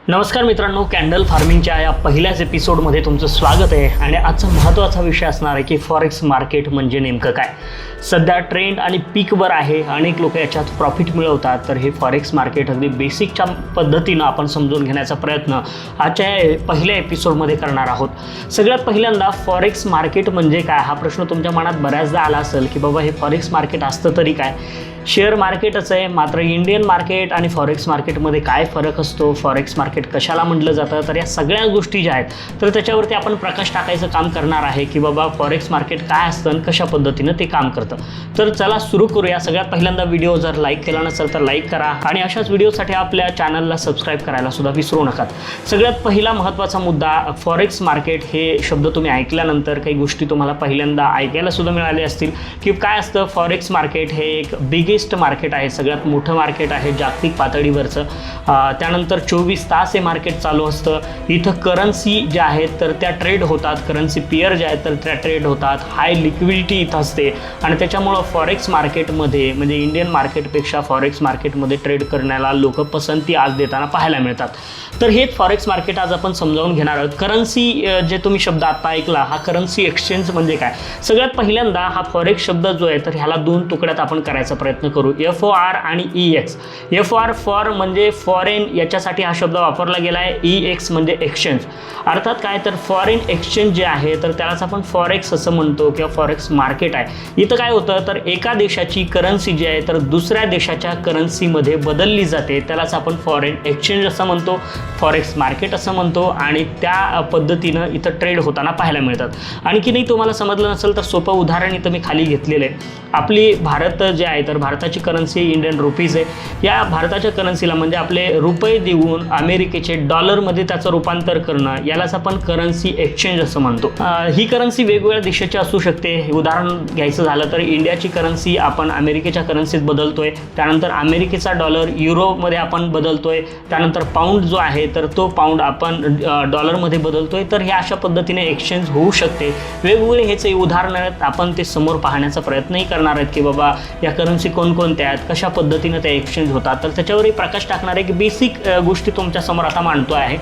नमस्कार मित्रांनो, कॅन्डल फार्मिंगच्या या पहिल्याच एपिसोडमध्ये तुमचं स्वागत आहे. आणि आजचा महत्त्वाचा विषय असणार आहे की फॉरेक्स मार्केट म्हणजे नेमकं काय. सध्या ट्रेंड आणि पीकवर आहे, अनेक लोक याच्यात प्रॉफिट मिळवतात. तर हे फॉरेक्स मार्केट अगदी बेसिकच्या पद्धतीनं आपण समजून घेण्याचा प्रयत्न आजच्या पहिल्या एपिसोडमध्ये करणार आहोत. सगळ्यात पहिल्यांदा फॉरेक्स मार्केट म्हणजे काय हा प्रश्न तुमच्या मनात बऱ्याचदा आला असेल की बाबा हे फॉरेक्स मार्केट असतं तरी काय. शेअर मार्केटच आहे, मात्र इंडियन मार्केट आणि फॉरेक्स मार्केटमध्ये काय फरक असतो, फॉरेक्स मार्केट कशाला म्हटलं जातं, तर या सगळ्या गोष्टी ज्या आहेत तर त्याच्यावरती आपण प्रकाश टाकायचं काम करणार आहे की बाबा फॉरेक्स मार्केट काय असतं आणि कशा पद्धतीनं ते काम करतं. तर चला सुरू करूया. सगळ्यात पहिल्यांदा व्हिडिओ जर लाईक केला नसेल तर लाईक करा आणि अशाच व्हिडिओसाठी आपल्या चॅनलला सबस्क्राईब करायला सुद्धा विसरू नका. सगळ्यात पहिला महत्त्वाचा मुद्दा, फॉरेक्स मार्केट हे शब्द तुम्ही ऐकल्यानंतर काही गोष्टी तुम्हाला पहिल्यांदा ऐकायला सुद्धा मिळाले असतील की काय असतं. फॉरेक्स मार्केट हे एक बिगेस्ट मार्केट आहे, सगळ्यात मोठं मार्केट आहे जागतिक पातळीवरचं. त्यानंतर 24 तास हे मार्केट चालू असतं. इथं करन्सी ज्या आहेत तर त्या ट्रेड होतात, करन्सी पेअर ज्या आहेत तर त्या ट्रेड होतात. हाय लिक्विडिटी इथं असते आणि त्याच्यामुळं फॉरेक्स मार्केटमध्ये म्हणजे इंडियन मार्केटपेक्षा फॉरेक्स मार्केटमध्ये ट्रेड करण्याला लोक पसंती आज देताना पाहायला मिळतात. तर हेच फॉरेक्स मार्केट आज आपण समजावून घेणार आहोत. करन्सी जे तुम्ही शब्द आता ऐकला, हा करन्सी एक्सचेंज म्हणजे काय. सगळ्यात पहिल्यांदा हा फॉरेक्स शब्द जो आहे तर ह्याला दोन तुकड्यात आपण करायचा प्रयत्न करू, FOR आणि EX. FOR फॉर म्हणजे फॉरेन, याच्यासाठी हा शब्द वापरला गेला आहे. EX म्हणजे एक्सचेंज. अर्थात काय तर फॉरेन एक्सचेंज जे आहे तर त्यालाच आपण फॉरेक्स असं म्हणतो किंवा फॉरेक्स मार्केट आहे. इथं काय होतं तर एका देशाची करन्सी जी आहे तर दुसऱ्या देशाच्या करन्सीमध्ये बदलली जाते, त्यालाच आपण फॉरेन एक्सचेंज असं म्हणतो, फॉरेक्स मार्केट असं म्हणतो. आणि त्या पद्धतीनं इथं ट्रेड होताना पाहायला मिळतात. आणखीनही तुम्हाला समजलं नसेल तर सोपं उदाहरण इथं मी खाली घेतलेलं आहे. आपली भारत जे आहे तर भारताची करन्सी इंडियन रुपीज आहे. या भारताच्या करन्सीला म्हणजे आपले रुपये देऊन अमेरिकेचे डॉलरमध्ये त्याचं रूपांतर करणं, यालाच आपण करन्सी एक्सचेंज असं म्हणतो. ही करन्सी वेगवेगळ्या देशाची असू शकते. उदाहरण घ्यायचं झालं तर इंडियाची करन्सी आपण अमेरिकेच्या करन्सीत बदलतोय, त्यानंतर अमेरिकेचा डॉलर युरोमध्ये आपण बदलतोय, त्यानंतर पाऊंड जो आहे तर तो पाऊंड आपण डॉलरमध्ये बदलतोय. तर हे अशा पद्धतीने एक्सचेंज होऊ शकते. वेगवेगळे हेच उदाहरणं आहेत, आपण ते समोर पाहण्याचा प्रयत्नही करणार आहेत की बाबा या करन्सी कोणकोणत्या आहेत, कशा पद्धतीनं त्या एक्सचेंज होतात. तर त्याच्यावरही प्रकाश टाकणारे एक बेसिक गोष्टी तुमच्यासमोर आता मांडतो आहे.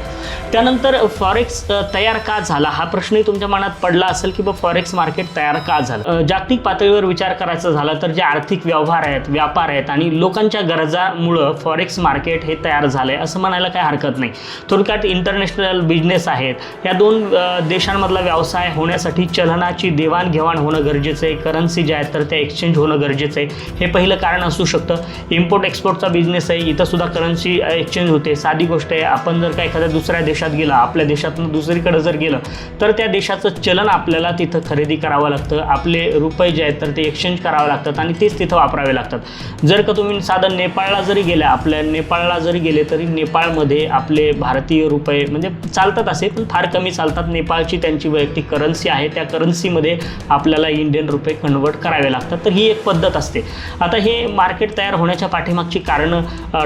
त्यानंतर फॉरेक्स तयार का झाला हा प्रश्नही तुमच्या मनात पडला असेल की बाबा फॉरेक्स मार्केट तयार का झालं. जागतिक पातळीवर विचार करायचा झाला तर जे आर्थिक व्यवहार आहेत, व्यापार आहेत आणि लोकांच्या गरजामुळं फॉरेक्स मार्केट हे तयार झालंय असं म्हणायला काही हरकत नाही. थोडक्यात इंटरनॅशनल बिझनेस आहेत, या दोन देशांमधला व्यवसाय होण्यासाठी चलनाची देवाणघेवाण होणं गरजेचं आहे, करन्सी ज्या आहेत तर त्या एक्सचेंज होणं गरजेचं आहे. हे पहिलं कारण असू शकतं. इम्पोर्ट एक्सपोर्टचा बिझनेस आहे, इथं सुद्धा करन्सी एक्सचेंज होते. साधी गोष्ट आहे, आपण जर का एखाद्या दुसऱ्या देशात गेला, आपल्या देशातून दुसरीकडे जर गेलं तर त्या देशाचं चलन आपल्याला तिथं खरेदी करावं लागतं. आपले रुपये जे आहेत तर ते एक्सचेंज करावे लागतात आणि तेच तिथं वापरावे लागतात. जर का तुम्ही साधं नेपाळला जरी गेल्या, आपल्या नेपाळला जरी गेले तरी नेपाळमध्ये आपले भारतीय रुपये म्हणजे चालतात असे, पण फार कमी चालतात. नेपाळची त्यांची वैयक्तिक करन्सी आहे, त्या करन्सीमध्ये आपल्याला इंडियन रुपये कन्वर्ट करावे लागतात. तर ही एक पद्धत असते. आता हे मार्केट तयार होण्याच्या पाठीमागची कारणं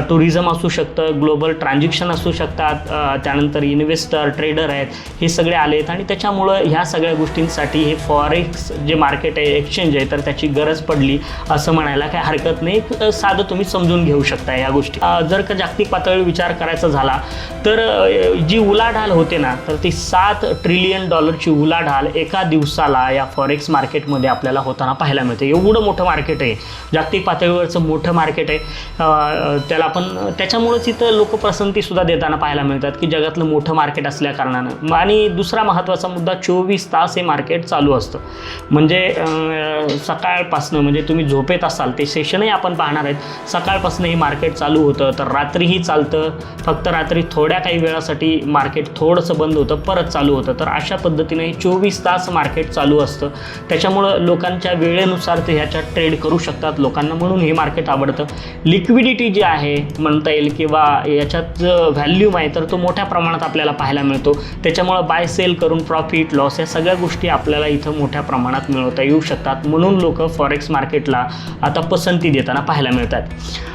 टुरिझम असू शकतं, ग्लोबल ट्रान्झॅक्शन असू शकतात, त्यानंतर इन्व्हेस्टर ट्रेडर आहेत, हे सगळे आलेत आणि त्याच्यामुळं ह्या सगळ्या गोष्टींसाठी हे फॉरेक्स जे मार्केट आहे, एक्सचेंज आहे तर त्याची गरज पडली असं म्हणायला काही हरकत नाही. साधं तुम्ही समजून घेऊ शकता या गोष्टी. जर का जागतिक पातळीवर विचार करायचा झाला तर जी उलाढाल होते ना तर ती $7 ट्रिलियन उलाढाल एका दिवसाला या फॉरेक्स मार्केटमध्ये आपल्याला होताना पाहायला मिळते. एवढं मोठं मार्केट आहे, जागतिक पातळीवरचं मोठं मार्केट आहे. त्याला आपण त्याच्यामुळेच इथं लोक पसंतीसुद्धा देताना पाहायला मिळतात की जगातलं मोठं मार्केट असल्या कारणानं. आणि दुसरा महत्त्वाचा मुद्दा, 24 तास हे मार्केट चालू असतं. म्हणजे सकाळपासनं म्हणजे तुम्ही झोपेत असाल ते सेशनही आपण पाहणार आहेत. सकाळपासनं हे मार्केट चालू होतं तर रात्रीही चालतं. फक्त रात्री थोड्या काही वेळासाठी मार्केट थोडंसं बंद होतं, परत चालू होतं. तर अशा पद्धतीने 24 तास मार्केट चालू असतं. त्याच्यामुळं लोकांच्या वेळेनुसार ते ह्याच्यात ट्रेड करू शकतात लोकांना, म्हणून हे मार्केट आवडतं. लिक्विडिटी जी आहे म्हणता येईल किंवा याच्यात व्हॅल्यूम आहे तर तो मोठ्या प्रमाणात आपल्याला पाहायला मिळतो. त्याच्यामुळं बाय सेल करून प्रॉफिट लॉस या सगळ्या गोष्टी आपल्याला इथं मोठ्या प्रमाणात मिळवता येऊ शकतात. म्हणून लोक फॉरेक्स मार्केटला आता पसंती देताना पाहायला मिळतात.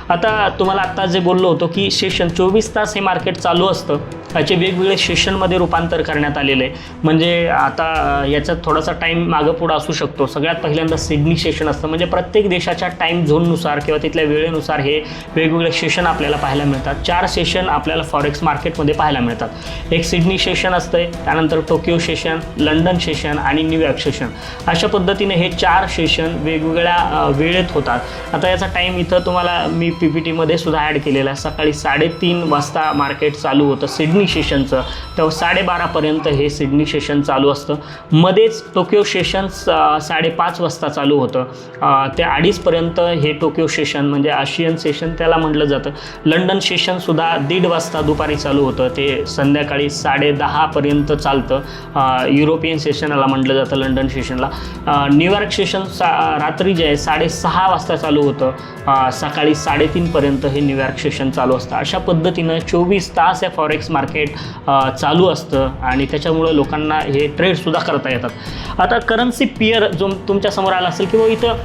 आता तुम्हाला आत्ता जे बोललो होतो की सेशन 24 तास हे मार्केट चालू असतं याचे वेगवेगळे सेशनमध्ये रूपांतर करण्यात आलेलं आहे. म्हणजे आता याचा थोडासा टाईम मागं पुढं असू शकतो. सगळ्यात पहिल्यांदा सिडनी सेशन असतं, म्हणजे प्रत्येक देशाच्या टाईम झोननुसार किंवा तिथल्या वेळेनुसार हे वेगवेगळे सेशन आपल्याला पाहायला मिळतात. 4 सेशन आपल्याला फॉरेक्स मार्केटमध्ये पाहायला मिळतात. एक सिडनी सेशन असतंय, त्यानंतर टोकियो सेशन, लंडन सेशन आणि न्यूयॉर्क सेशन. अशा पद्धतीने हे 4 सेशन वेगवेगळ्या वेळेत होतात. आता याचा टाईम इथं तुम्हाला मी PPTमध्ये सुद्धा ॲड केलेला आहे. सकाळी 3:30 वाजता मार्केट चालू होतं सिडनी सेशनचं, तेव्हा 12:30पर्यंत हे सिडनी सेशन चालू असतं. मध्येच टोकियो सेशन 5:30 वाजता चालू होतं, ते 2:30पर्यंत हे टोकियो सेशन म्हणजे आशियन सेशन त्याला म्हटलं जातं. लंडन सेशनसुद्धा 1:30 वाजता दुपारी चालू होतं, ते संध्याकाळी 10:30पर्यंत चालतं. युरोपियन सेशनला म्हटलं जातं लंडन सेशनला. न्यूयॉर्क सेशन रात्री जे आहे 6:30 वाजता चालू होतं, सकाळी 3:30पर्यंत हे न्यूयॉर्क सेशन चालू असतं. अशा पद्धतीनं 24 तास हे फॉरेक्स मार्केट चालू असतं आणि त्याच्यामुळं लोकांना हे ट्रेडसुद्धा करता येतात. आता करन्सी पेअर जो तुमच्यासमोर आला असेल किंवा इथं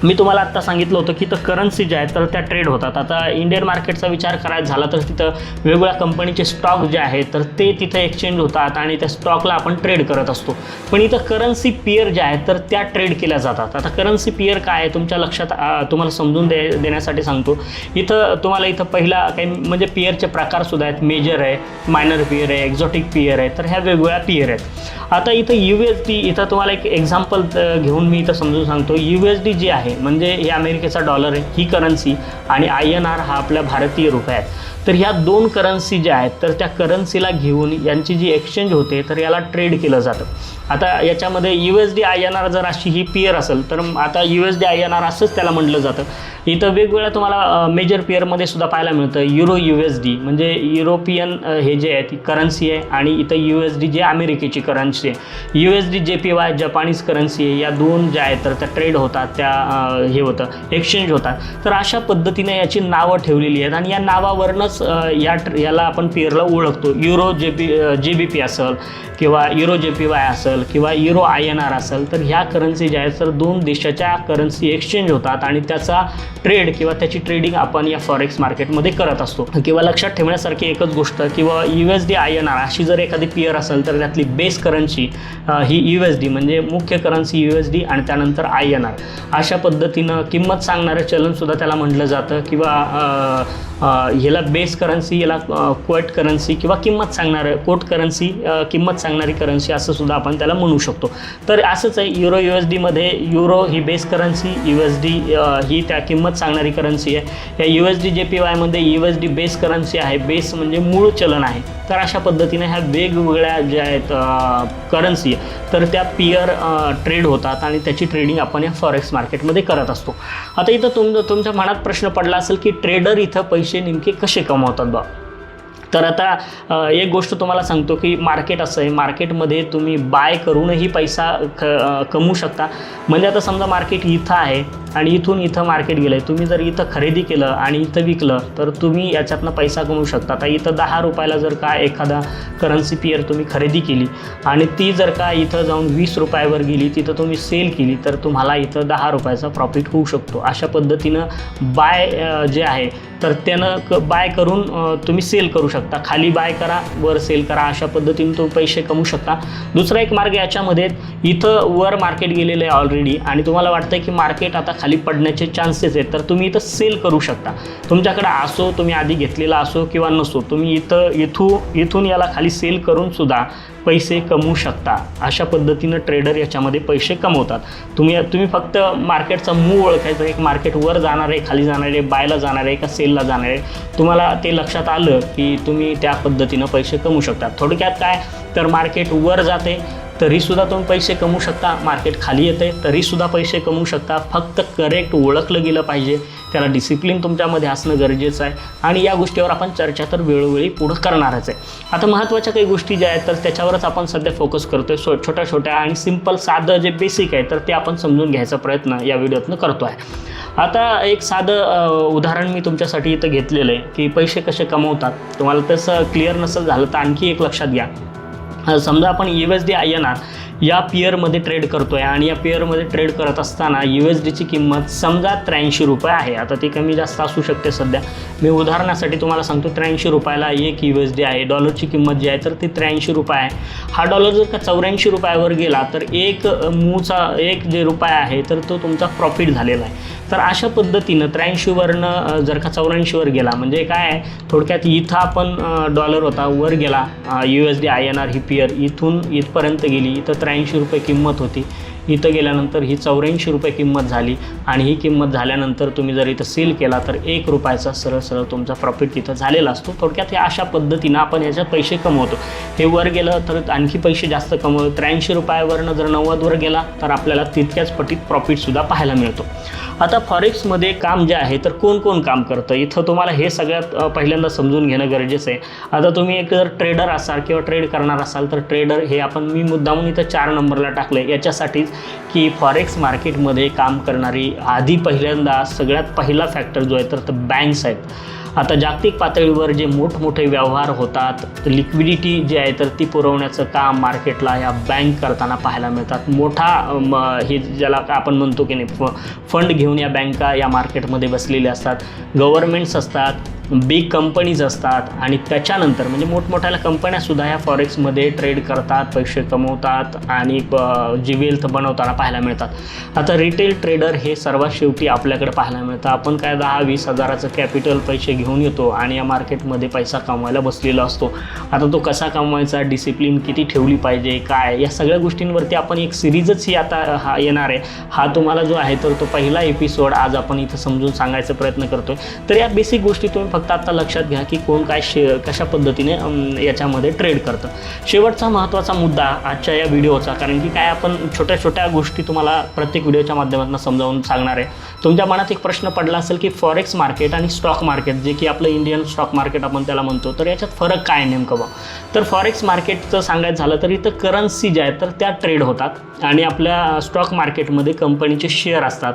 मी तुम्हाला आत्ता सांगितलं होतं की इथं करन्सी जे आहेत तर त्या ट्रेड होतात. आता इंडियन मार्केटचा विचार करायचा झाला तर तिथं वेगवेगळ्या कंपनीचे स्टॉक जे आहेत तर ते तिथं एक्सचेंज होतात आणि त्या स्टॉकला आपण ट्रेड करत असतो. पण इथं करन्सी पेअर ज्या आहेत तर त्या ट्रेड केल्या जातात. आता करन्सी पेअर काय आहे तुमच्या लक्षात तुम्हाला समजून देण्यासाठी सांगतो. तुम्हाला इथं पहिला काही म्हणजे पेअरचे प्रकारसुद्धा आहेत. मेजर आहे, मायनर पेअर आहे, एक्झॉटिक पेअर आहे, तर ह्या वेगवेगळ्या पेअर आहेत. आता इथं USD, इथं तुम्हाला एक एक्झाम्पल घेऊन मी इथं समजून सांगतो. USD जी आहे म्हणजे हे अमेरिकेचा डॉलर आहे, ही करन्सी, आणि INR हा आपला भारतीय रुपया आहे. तर ह्या 2 करन्सी ज्या आहेत तर त्या करन्सीला घेऊन यांची जी एक्सचेंज होते तर याला ट्रेड केलं जातं. आता याच्यामध्ये USD INR जर अशी ही पेअर असेल तर आता USD INR असंच त्याला म्हटलं जातं. इथं वेगवेगळ्या तुम्हाला मेजर पेअरमध्ये सुद्धा पाहायला मिळतं. युरो USD म्हणजे युरोपियन हे जे आहे ती करन्सी आहे, आणि इथं USD जे अमेरिकेची करन्सी आहे. USD JPY जपानीज करन्सी आहे. या 2 ज्या आहेत तर त्या ट्रेड होतात, त्या हे होतं एक्सचेंज होतात. तर अशा पद्धतीने याची नावं ठेवलेली आहेत आणि या नावावरूनच याला आपण पेअरला ओळखतो. युरो JBP असेल किंवा युरो JPY असेल किंवा युरो INR असेल, तर ह्या करन्सी ज्या आहेत तर 2 देशाच्या करन्सी एक्सचेंज होतात आणि त्याचा ट्रेड किंवा त्याची ट्रेडिंग आपण या फॉरेक्स मार्केटमध्ये करत असतो. किंवा लक्षात ठेवण्यासारखी एकच गोष्ट, किंवा USD INR अशी जर एखादी पेअर असेल तर त्यातली बेस करन्सी ही USD म्हणजे मुख्य करन्सी USD आणि त्यानंतर INR. अशा पद्धतीनं किंमत सांगणारं चलनसुद्धा त्याला म्हटलं जातं, किंवा ह्याला बेस करन्सी, याला कोट करन्सी किंवा किंमत सांगणारी करन्सी असं सुद्धा आपण त्याला म्हणू शकतो. तर असंच आहे युरो USDमध्ये. युरो ही बेस करन्सी, USD ही त्या किंमत सांगणारी करन्सी आहे. या USD JPYमध्ये USD बेस करन्सी आहे, बेस म्हणजे मूळ चलन आहे. तर अशा पद्धतीने ह्या वेगवेगळ्या ज्या आहेत करन्सी तर त्या पेअर ट्रेड होतात आणि त्याची ट्रेडिंग आपण या फॉरेक्स मार्केटमध्ये करत असतो. आता इथं तुमच्या मनात प्रश्न पडला असेल की ट्रेडर इथं पैसे नेमके कसे कमवतात बा. तर आता एक गोष्ट तुम्हाला सांगतो की मार्केट असं आहे, मार्केटमध्ये तुम्ही बाय करूनही पैसा कमवू शकता. म्हणजे आता समजा मार्केट इथं आहे आणि इथून इथं मार्केट गेलं आहे, तुम्ही जर इथं खरेदी केलं आणि इथं विकलं तर तुम्ही याच्यातनं पैसा कमवू शकता. आता इथं 10 रुपयाला जर का एखादा करन्सी पेअर तुम्ही खरेदी केली आणि ती जर का इथं जाऊन 20 रुपयावर गेली, तिथं तुम्ही सेल केली तर तुम्हाला इथं 10 रुपयाचा प्रॉफिट होऊ शकतो. अशा पद्धतीनं बाय जे आहे तर त्यानं बाय करून तुम्ही सेल करू शकता. खाली बाय करा, वर सेल करा, अशा पद्धतीने तुम्ही पैसे कमवू शकता. दुसरा एक मार्ग याच्यामध्ये, इथं वर मार्केट गेलेलं आहे ऑलरेडी आणि तुम्हाला वाटतं की मार्केट आता खाली पडण्याचे चान्सेस आहेत, तर तुम्ही इथं सेल करू शकता. तुमच्याकडे असो, तुम्ही आधी घेतलेला असो किंवा नसो, तुम्ही इथून याला खाली सेल करून सुद्धा पैसे कमवू शकता. अशा पद्धतीनं ट्रेडर याच्यामध्ये पैसे कमवतात. तुम्ही फक्त मार्केटचा मूळ ओळखायचं, एक मार्केट वर जाणार आहे, खाली जाणार आहे, बायला जाणार आहे का सेलला जाणार आहे. तुम्हाला ते लक्षात आलं की तुम्ही त्या पद्धतीनं पैसे कमवू शकता. थोडक्यात काय, तर मार्केट वर जाते तरीसुद्धा तुम्ही पैसे कमवू शकता, मार्केट खाली येते तरीसुद्धा पैसे कमवू शकता. फक्त करेक्ट ओळखलं गेलं पाहिजे, त्याला डिसिप्लिन तुमच्यामध्ये असणं गरजेचं आहे आणि या गोष्टीवर आपण चर्चा तर वेळोवेळी पुढं करणारच आहे. आता महत्त्वाच्या काही गोष्टी ज्या आहेत तर त्याच्यावरच आपण सध्या फोकस करतो आहे. छोट्या छोट्या आणि सिंपल साधं जे बेसिक आहे तर ते आपण समजून घ्यायचा प्रयत्न या व्हिडिओतनं करतो आहे. आता एक साधं उदाहरण मी तुमच्यासाठी इथं घेतलेलं आहे की पैसे कसे कमवतात. तुम्हाला तसं क्लिअर नसेल झालं तर आणखी एक लक्षात घ्या. समजा आपण USD INR या पेअरमध्ये ट्रेड करतोय आणि या पेअरमध्ये ट्रेड करत असताना USDची किंमत समजा 83 रुपये आहे. आता ती कमी जास्त असू शकते सध्या. मी उदाहरणासाठी तुम्हाला सांगतो 83 रुपयाला 1 USD आहे. डॉलरची किंमत जी आहे तर ती 83 रुपये आहे. हा डॉलर जर का 84 रुपयावर गेला तर एक जे रुपया आहे तर तो तुमचा प्रॉफिट झालेला आहे. तर अशा पद्धतीनं 83वरनं जर का 84वर गेला म्हणजे काय आहे, थोडक्यात इथं आपण डॉलर होता वर गेला, USD INR ही पेअर इथून इथपर्यंत गेली, इथं 83 रुपये किंमत होती, इथं गेल्यानंतर ही 84 रुपये किंमत झाली आणि ही किंमत झाल्यानंतर तुम्ही जर इथं सेल केला तर 1 रुपयाचा सरळ तुमचा प्रॉफिट तिथं झालेला असतो. थोडक्यात हे अशा पद्धतीनं आपण याच्यात पैसे कमवतो. हे वर गेलं तर आणखी पैसे जास्त कमवतो. 83 रुपयावरनं जर 90वर गेला तर आपल्याला तितक्याच पटीत प्रॉफिटसुद्धा पाहायला मिळतो. आता फॉरेक्समध्ये काम जे आहे तर कोण काम करतं, इथं तुम्हाला हे सगळ्यात पहिल्यांदा समजून घेणं गरजेचं आहे. आता तुम्ही एक जर ट्रेडर असाल किंवा ट्रेड करणार असाल तर ट्रेडर हे मी मुद्दामून इथं 4 नंबरला टाकलं याच्यासाठीच की फॉरेक्स मार्केटमध्ये काम करणारी पहिल्यांदा सगळ्यात पहिला फॅक्टर जो आहे तर बँक्स आहेत. आता जागतिक पातळीवर जे मोठमोठे व्यवहार होतात, लिक्विडिटी जी आहे तर ती पुरवण्याचं काम मार्केटला या बँक करताना पाहायला मिळतात. हे ज्याला आपण म्हणतो की नाही फंड घेऊन या बँका या मार्केटमध्ये बसलेल्या असतात. गव्हर्नमेंट्स असतात, बिग कंपनीज असतात आणि त्याच्यानंतर म्हणजे मोठमोठ्या कंपन्यासुद्धा ह्या फॉरेक्समध्ये ट्रेड करतात, पैसे कमवतात आणि जी वेल्थ बनवताना पाहायला मिळतात. आता रिटेल ट्रेडर हे सर्वात शेवटी आपल्याकडे पाहायला मिळतं. आपण काय 10-20 हजाराचं कॅपिटल पैसे घेऊन येतो आणि या मार्केटमध्ये पैसा कमवायला बसलेला असतो. आता तो कसा कमवायचा, डिसिप्लिन किती ठेवली पाहिजे, काय या सगळ्या गोष्टींवरती आपण एक सिरीजच ही आता येणार आहे. हा तुम्हाला जो आहे तर तो पहिला एपिसोड आज आपण इथं समजून सांगायचा प्रयत्न करतोय. तर या बेसिक गोष्टी तुम्ही फक्त आता लक्षात घ्या की कोण काय कशा पद्धतीने याच्यामध्ये ट्रेड करतं. शेवटचा महत्त्वाचा मुद्दा आजच्या या व्हिडिओचा, कारण की काय आपण छोट्या गोष्टी तुम्हाला प्रत्येक व्हिडिओच्या माध्यमातून समजावून सांगणार आहे. तुमच्या मनात एक प्रश्न पडला असेल की फॉरेक्स मार्केट आणि स्टॉक मार्केट जे की आपलं इंडियन स्टॉक मार्केट आपण त्याला म्हणतो, तर याच्यात फरक काय नेमकं बा. तर फॉरेक्स मार्केटचं सांगायचं झालं तर इथं करन्सी ज्या आहेत तर त्या ट्रेड होतात आणि आपल्या स्टॉक मार्केटमध्ये कंपनीचे शेअर असतात.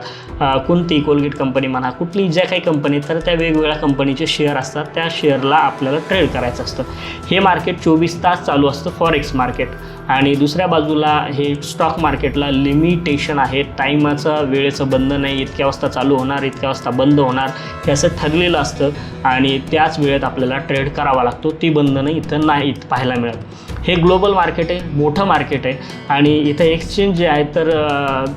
कोणती कोलगेट कंपनी म्हणा, कुठली ज्या काही कंपनी तर त्या वेगवेगळ्या कंपनीचे शेअर असतात, त्या शेअरला आपल्याला ट्रेड करायचं असतं. हे मार्केट 24 तास चालू असतं फॉरेक्स मार्केट. आणि दुसऱ्या बाजूला हे स्टॉक मार्केटला लिमिटेशन आहे, टाईमाचं वेळेचं बंधन नाही, इतक्या वाजता चालू होणार, इतक्या वाजता बंद होणार हे असं ठरलेलं असतं आणि त्याच वेळेत आपल्याला ट्रेड करावा लागतो. ती बंधनं इथं नाही पाहायला मिळत. हे ग्लोबल मार्केट आहे, मोठं मार्केट आहे आणि इथं एक्सचेंज जे आहे तर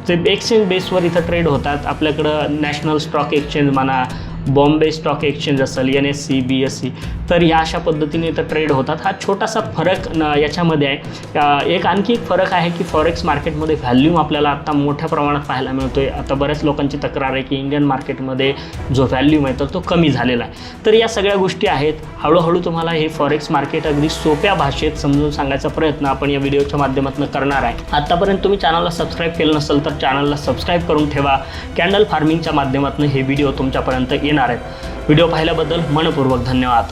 ते एक्सचेंज बेसवर इथं ट्रेड होतात. आपल्याकडं नॅशनल स्टॉक एक्सचेंज म्हणा, बॉम्बे स्टॉक एक्सचेंज असेल, NSE, BSE, तर या अशा पद्धतीने इथं ट्रेड होतात. हा छोटासा फरक याच्यामध्ये आहे. आणखी एक फरक आहे की फॉरेक्स मार्केटमध्ये व्हॅल्यूम आपल्याला आता मोठ्या प्रमाणात पाहायला मिळतो आहे. आता बऱ्याच लोकांची तक्रार आहे की इंडियन मार्केटमध्ये जो व्हॅल्यूम आहे तर तो कमी झालेला आहे. तर या सगळ्या गोष्टी आहेत. हळूहळू तुम्हाला हे फॉरेक्स मार्केट अगदी सोप्या भाषेत समजून सांगायचा प्रयत्न आपण या व्हिडिओच्या माध्यमातून करणार आहे. आतापर्यंत तुम्ही चॅनलला सबस्क्राईब केलं नसेल तर चॅनलला सबस्क्राईब करून ठेवा. कॅन्डल फार्मिंगच्या माध्यमातून हे व्हिडिओ तुमच्यापर्यंत येणार आहेत. व्हिडिओ पाहिल्याबद्दल मनपूर्वक धन्यवाद.